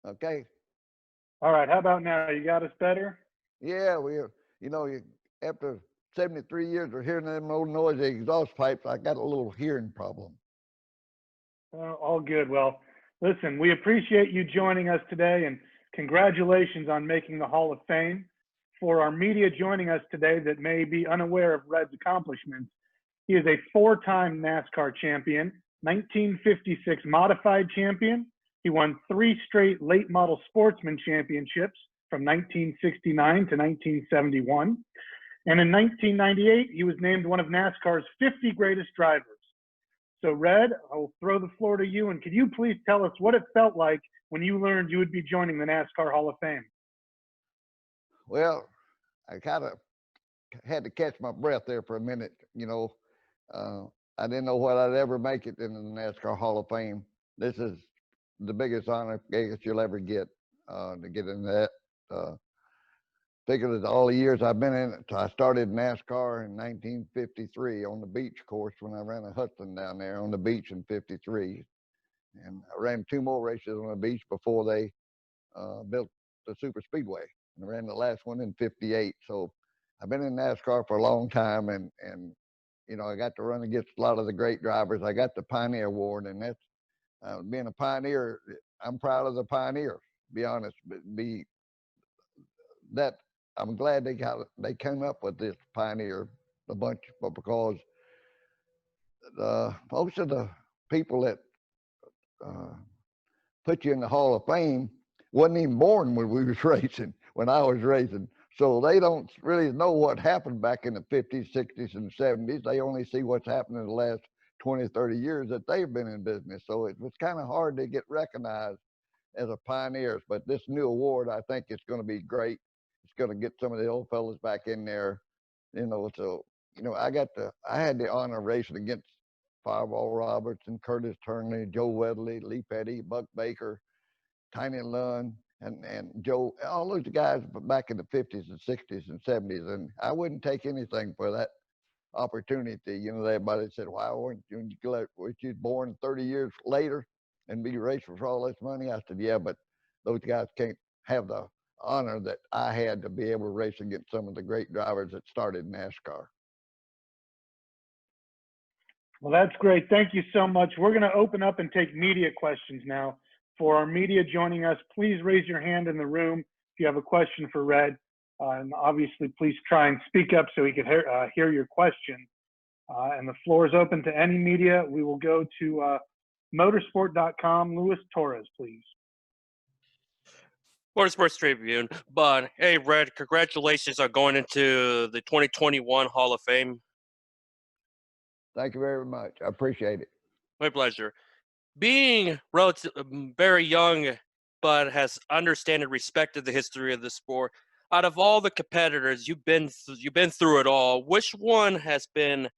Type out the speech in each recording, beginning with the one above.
Okay. All right, how about now? You got us better? Yeah, after 73 years of hearing them old noisy exhaust pipes, I got a little hearing problem. All good. Well, listen, we appreciate you joining us today and congratulations on making the Hall of Fame. For our media joining us today that may be unaware of Red's accomplishments, he is a four-time NASCAR champion, 1956 modified champion. He won three straight late model sportsman championships from 1969 to 1971. And in 1998, he was named one of NASCAR's 50 greatest drivers. So, Red, I'll throw the floor to you. And could you please tell us what it felt like when you learned you would be joining the NASCAR Hall of Fame? Well, I kind of had to catch my breath there for a minute. Uh, I didn't know whether I'd ever make it in the NASCAR Hall of Fame. This is the biggest honor I guess you'll ever get to get in that. Uh, Figure that all the years I've been in it, I started NASCAR in 1953 on the beach course when I ran a Hudson down there on the beach in '53, and I ran two more races on the beach before they built the super speedway. And I ran the last one in '58. So I've been in NASCAR for a long time, and I got to run against a lot of the great drivers. I got the Pioneer Award, and that's being a pioneer. I'm proud of the pioneer. Be honest, be that I'm glad they came up with this pioneer a bunch, but because most of the people that uh, put you in the Hall of Fame wasn't even born when we was racing, when I was racing. So they don't really know what happened back in the 50s, 60s, and 70s. They only see what's happened in the last 20, 30 years that they've been in business. So it was kind of hard to get recognized as a pioneer. But this new award, I think it's going to be great. It's going to get some of the old fellas back in there, So, I had the honor of racing against Fireball Roberts and Curtis Turnley, Joe Wedley, Lee Petty, Buck Baker, Tiny Lund, and Joe, all those guys back in the 50s and 60s and 70s. And I wouldn't take anything for that opportunity. Everybody said, why weren't you born 30 years later and be racing for all this money? I said, yeah, but those guys can't have the honor that I had to be able to race against some of the great drivers that started NASCAR. Well, that's great. Thank you so much. We're going to open up and take media questions now. For our media joining us, please raise your hand in the room if you have a question for Red. And obviously, please try and speak up so he can hear your question. And the floor is open to any media. We will go to motorsport.com. Luis Torres, please. Motorsports Tribune. But hey, Red, congratulations on going into the 2021 Hall of Fame. Thank you very much. I appreciate it. My pleasure. Being very young, but has understood and respected the history of the sport. Out of all the competitors you've been through it all, which one has been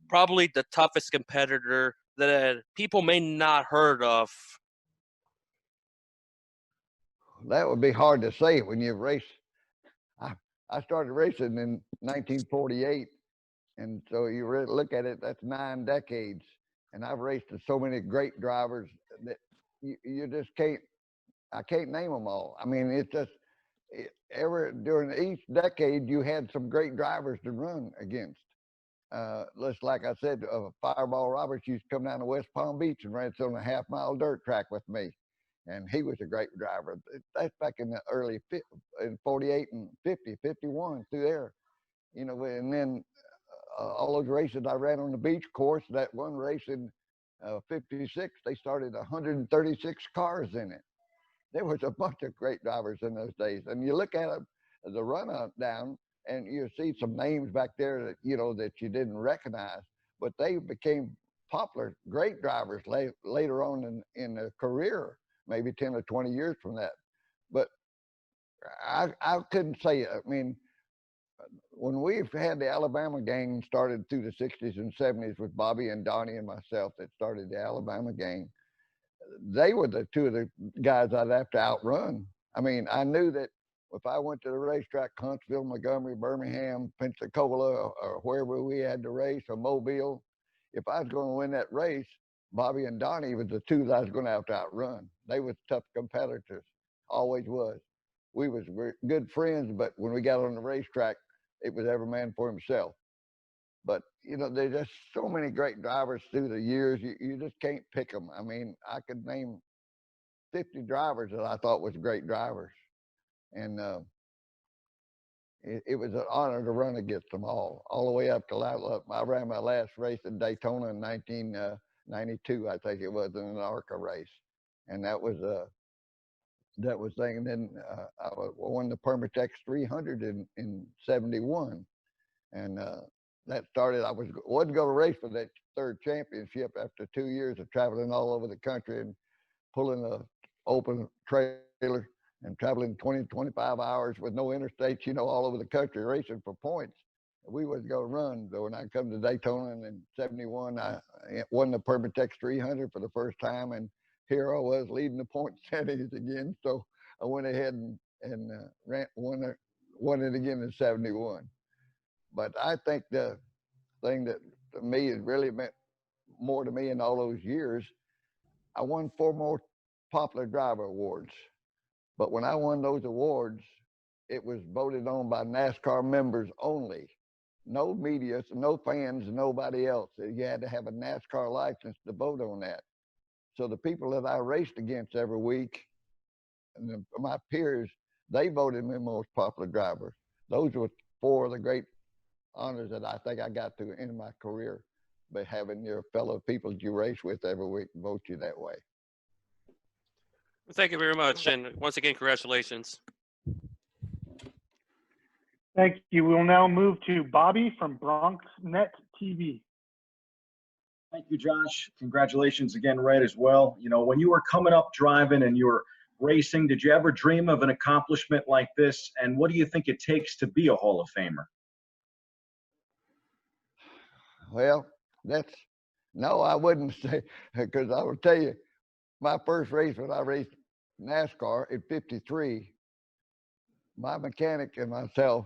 probably the toughest competitor that people may not heard of? That would be hard to say when you race. I started racing in 1948, and so you really look at it, that's 9 decades. And I've raced with so many great drivers that you just can't, I can't name them all. I mean, it's just, during each decade, you had some great drivers to run against. Just like I said, Fireball Roberts used to come down to West Palm Beach and race on a half-mile dirt track with me. And he was a great driver. That's back in the early, in 48 and 50, 51, through there. And then all those races I ran on the beach course, that one race in 56, they started 136 cars in it. There was a bunch of great drivers in those days. And you look at them, the run up down, and you see some names back there that, that you didn't recognize, but they became popular, great drivers later on in their career, maybe 10 or 20 years from that. But I couldn't say it. I mean, when we've had the Alabama gang started through the 60s and 70s with Bobby and Donnie and myself that started the Alabama gang, they were the two of the guys I'd have to outrun. I mean, I knew that if I went to the racetrack, Huntsville, Montgomery, Birmingham, Pensacola, or wherever we had to race, or Mobile, if I was going to win that race, Bobby and Donnie was the two that I was going to have to outrun. They were tough competitors. always was. We was good friends, but when we got on the racetrack, it was every man for himself. But you know, there's just so many great drivers through the years. You just can't pick them. I mean, I could name 50 drivers that I thought was great drivers, and it was an honor to run against them all the way up to I ran my last race in Daytona in 1992, I think it was, in an ARCA race, and that was thing. And then I won the Permitex 300 in '71, and that started. I wasn't going to race for that third championship after 2 years of traveling all over the country and pulling a open trailer and traveling 20, 25 hours with no interstates, you know, all over the country racing for points. We wasn't going to run. So when I come to Daytona in '71, I won the Permitex 300 for the first time, and here I was leading the point standings again. So I went ahead and won it again in '71. But I think the thing that to me has really meant more to me in all those years, I won 4 more popular driver awards. But when I won those awards, it was voted on by NASCAR members only. No media, no fans, nobody else. You had to have a NASCAR license to vote on that. So the people that I raced against every week, and my peers, they voted me most popular driver. Those were 4 of the great honors that I think I got to in my career, by having your fellow people that you race with every week vote you that way. Well, thank you very much, and once again, congratulations. Thank you. We'll now move to Bobby from BronxNet TV. Thank you, Josh. Congratulations again, Red, as well. You know, when you were coming up driving and you were racing, did you ever dream of an accomplishment like this? And what do you think it takes to be a Hall of Famer? Well, no, I wouldn't say, because I will tell you, my first race when I raced NASCAR in '53, my mechanic and myself,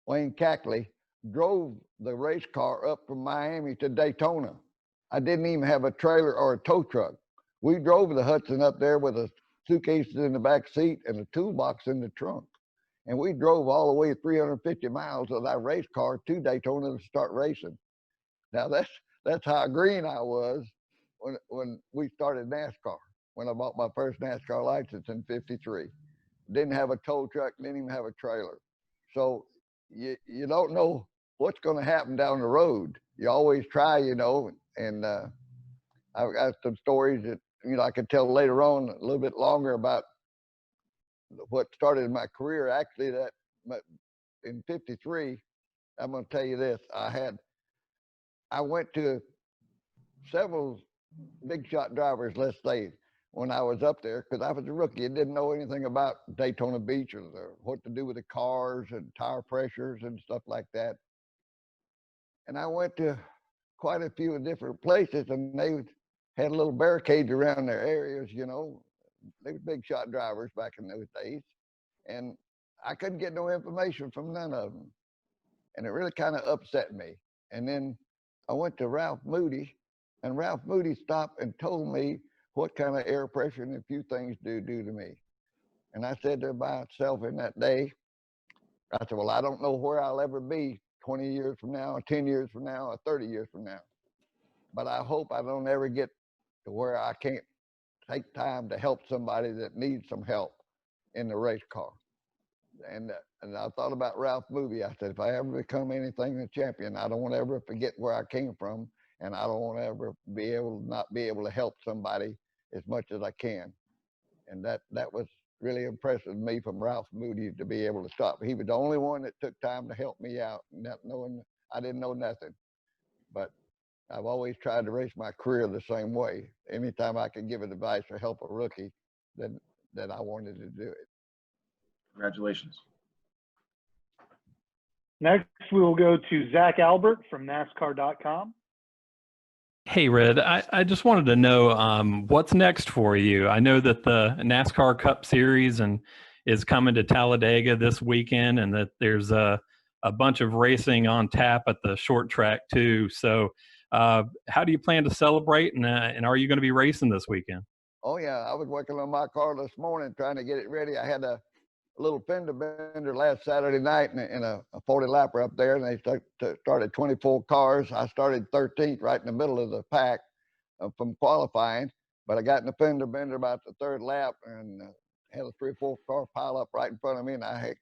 Wayne Cackley, drove the race car up from Miami to Daytona. I didn't even have a trailer or a tow truck. We drove the Hudson up there with a suitcases in the back seat and a toolbox in the trunk. And we drove all the way 350 miles of that race car to Daytona to start racing. Now that's how green I was when we started NASCAR, when I bought my first NASCAR license in '53. Didn't have a tow truck, didn't even have a trailer. So you don't know what's going to happen down the road. You always try, you know, and I've got some stories that, you know, I could tell later on a little bit longer about what started my career. Actually, that in '53, I'm going to tell you this. I went to several big shot drivers, let's say, when I was up there, because I was a rookie and didn't know anything about Daytona Beach or what to do with the cars and tire pressures and stuff like that. And I went to quite a few different places, and they had little barricades around their areas, you know. They were big shot drivers back in those days. And I couldn't get no information from none of them. And it really kind of upset me. And then I went to Ralph Moody, and Ralph Moody stopped and told me what kind of air pressure and a few things do to me. And I said to myself in that day, I said, well, I don't know where I'll ever be 20 years from now, or 10 years from now, or 30 years from now. But I hope I don't ever get to where I can't take time to help somebody that needs some help in the race car. And I thought about Ralph Moody. I said, if I ever become anything a champion, I don't want to ever forget where I came from, and I don't want to ever not be able to help somebody as much as I can. And that was really impressive to me from Ralph Moody to be able to stop. He was the only one that took time to help me out, not knowing I didn't know nothing. But I've always tried to race my career the same way. Anytime I could give advice or help a rookie, then I wanted to do it. Congratulations. Next, we will go to Zach Albert from NASCAR.com. Hey, Red, I just wanted to know what's next for you. I know that the NASCAR Cup Series is coming to Talladega this weekend, and that there's a bunch of racing on tap at the short track too. So how do you plan to celebrate, and are you going to be racing this weekend? Oh yeah, I was working on my car this morning trying to get it ready. I had a little fender bender last Saturday night in a 40 lapper up there, and they started 24 cars. I started 13th right in the middle of the pack from qualifying, but I got in the fender bender about the third lap and had a 3 or 4 car pile up right in front of me, and I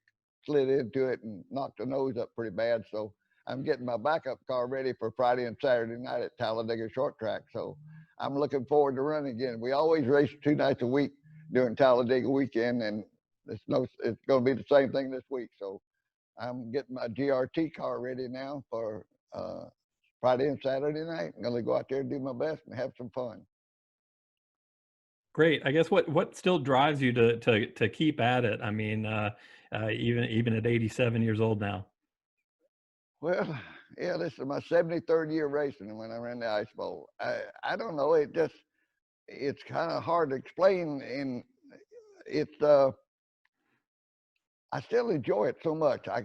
slid into it and knocked the nose up pretty bad. So I'm getting my backup car ready for Friday and Saturday night at Talladega Short Track. So I'm looking forward to running again. We always race 2 nights a week during Talladega weekend, and it's going to be the same thing this week. So I'm getting my GRT car ready now for Friday and Saturday night. I'm going to go out there and do my best and have some fun. Great. I guess what still drives you to keep at it? I mean, even at 87 years old now. Well, yeah, this is my 73rd year racing when I ran the Ice Bowl. I don't know. It's kind of hard to explain. And I still enjoy it so much. I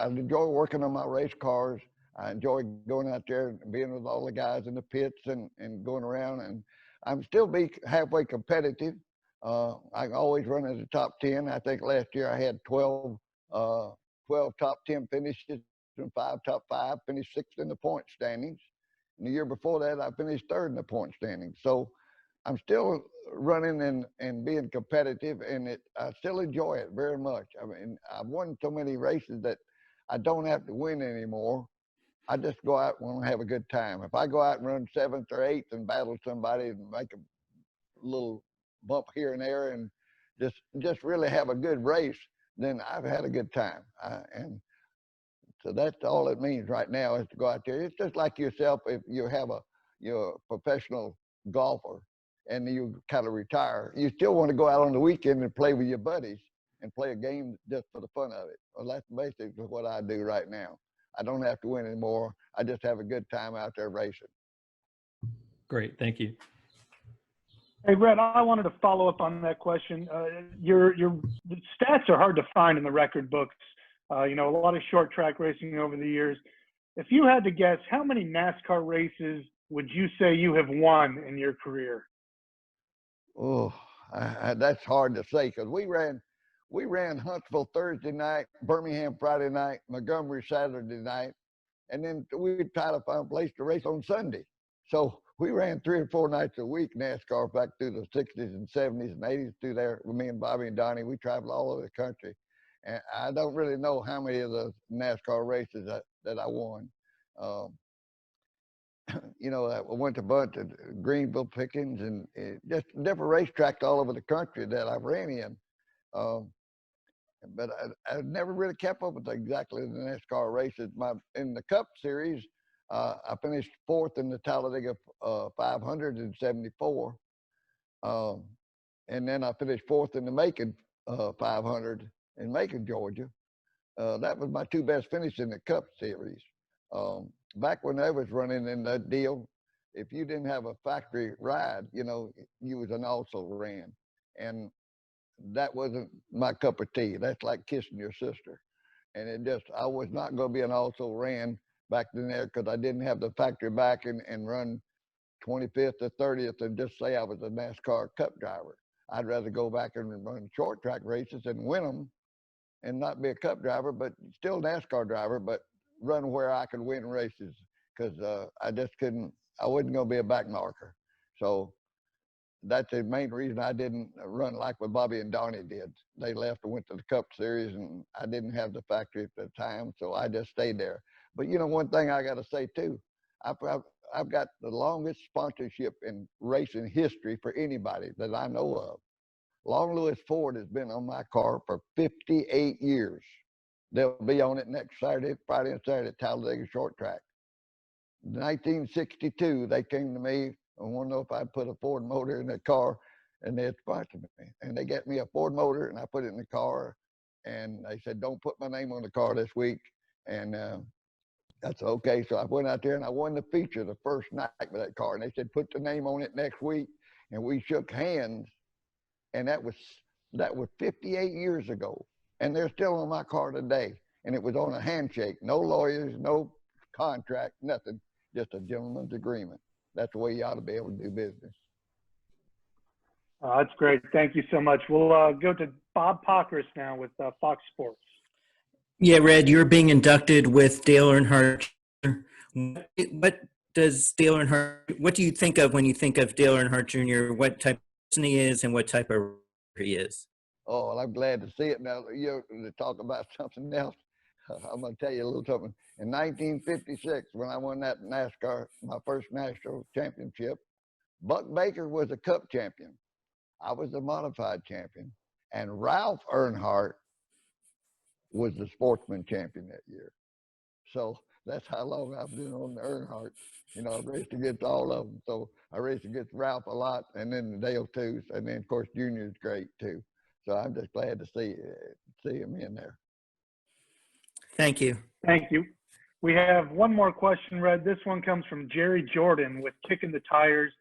enjoy working on my race cars. I enjoy going out there and being with all the guys in the pits and going around. And I'm still halfway competitive. I always run in the top 10. I think last year I had 12 top 10 finishes and 5 top 5, finished 6th in the point standings. And the year before that, I finished 3rd in the point standings. So I'm still running and being competitive, and I still enjoy it very much. I mean, I've won so many races that I don't have to win anymore. I just go out and have a good time. If I go out and run 7th or 8th and battle somebody and make a little bump here and there and just really have a good race, then I've had a good time. And so that's all it means right now is to go out there. It's just like yourself. If you're a professional golfer and you kind of retire, you still want to go out on the weekend and play with your buddies and play a game just for the fun of it. Well, that's basically what I do right now. I don't have to win anymore. I just have a good time out there racing. Great, thank you. Hey, Red, I wanted to follow up on that question. Your stats are hard to find in the record books. A lot of short track racing over the years. If you had to guess, how many NASCAR races would you say you have won in your career? Oh, that's hard to say because we ran Huntsville Thursday night, Birmingham Friday night, Montgomery Saturday night, and then we tried to find a place to race on Sunday. So we ran 3 or 4 nights a week NASCAR back through the 60s and 70s and 80s through there with me and Bobby and Donnie. We traveled all over the country. And I don't really know how many of the NASCAR races that I won. I went to a bunch of Greenville, Pickens, and just different racetracks all over the country that I ran in. But I never really kept up with exactly the NASCAR races. In the Cup Series, I finished 4th in the Talladega 500 in '74. And then I finished 4th in the Macon 500 in Macon, Georgia. That was my 2 best finishes in the Cup Series. Back when I was running in that deal, if you didn't have a factory ride, you was an also ran. And that wasn't my cup of tea. That's like kissing your sister. And I was not going to be an also ran back then there because I didn't have the factory back and run 25th or 30th and just say I was a NASCAR Cup driver. I'd rather go back and run short track races and win them and not be a Cup driver, but still NASCAR driver, but run where I could win races because I wasn't going to be a back marker. So that's the main reason I didn't run like what Bobby and Donnie did. They left and went to the Cup Series, and I didn't have the factory at the time, so I just stayed there. But one thing I got to say too, I've got the longest sponsorship in racing history for anybody that I know of. Long Lewis Ford has been on my car for 58 years. They'll be on it next Friday and Saturday at Talladega Short Track. In 1962, they came to me and wanted to know if I'd put a Ford motor in their car, and they'd sponsor me. And they got me a Ford motor, and I put it in the car, and they said, don't put my name on the car this week. And that's okay. So I went out there, and I won the feature the first night with that car. And they said, put the name on it next week. And we shook hands, and that was 58 years ago. And they're still on my car today. And it was on a handshake, no lawyers, no contract, nothing, just a gentleman's agreement. That's the way you ought to be able to do business. That's great. Thank you so much. We'll go to Bob Pockris now with Fox Sports. Yeah, Red, you're being inducted with Dale Earnhardt. What does Dale Earnhardt? What do you think of when you think of Dale Earnhardt Jr.? What type of person he is and what type of he is? Oh, well, I'm glad to see it now. You know, to talk about something else, I'm going to tell you a little something. In 1956, when I won that NASCAR, my first national championship, Buck Baker was a Cup champion. I was the modified champion, and Ralph Earnhardt was the sportsman champion that year. So that's how long I've been on the Earnhardt. You know, I've raced against all of them. So I raced against Ralph a lot, and then Dale too, and then of course Junior is great too. So I'm just glad to see him in there. Thank you. Thank you. We have one more question, Red. This one comes from Jerry Jordan with Kicking the Tires.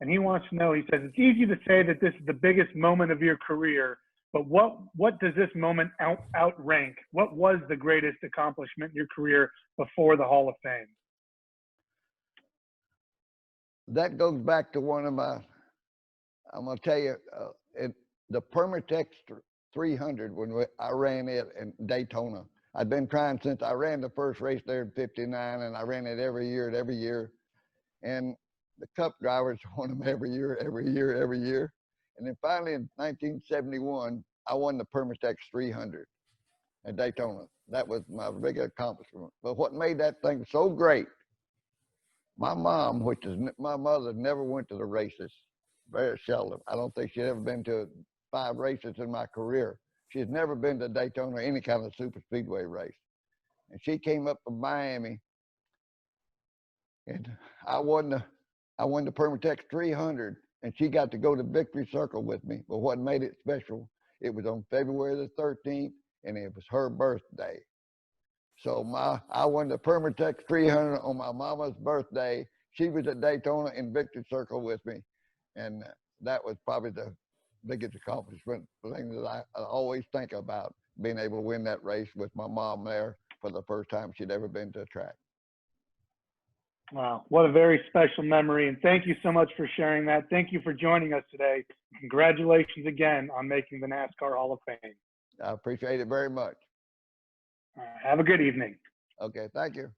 And he wants to know, he says, it's easy to say that this is the biggest moment of your career, but what does this moment outrank? What was the greatest accomplishment in your career before the Hall of Fame? That goes back to one of my, I'm going to tell you, the Permatex 300, when I ran it in Daytona. I'd been trying since I ran the first race there in '59, and I ran it every year. And the Cup drivers won them every year. And then finally in 1971, I won the Permatex 300 at Daytona. That was my big accomplishment. But what made that thing so great, my mom, which is my mother, never went to the races, very seldom. I don't think she'd ever been to 5 races in my career. She's never been to Daytona or any kind of super speedway race. And she came up from Miami, and I won the Permatex 300, and she got to go to Victory Circle with me. But what made it special, it was on February the 13th, and it was her birthday. So I won the Permatex 300 on my mama's birthday. She was at Daytona in Victory Circle with me, and that was probably the biggest accomplishment, the thing that I always think about, being able to win that race with my mom there for the first time she'd ever been to a track. Wow, what a very special memory. And thank you so much for sharing that. Thank you for joining us today. Congratulations again on making the NASCAR Hall of Fame. I appreciate it very much. Have a good evening. Okay, thank you.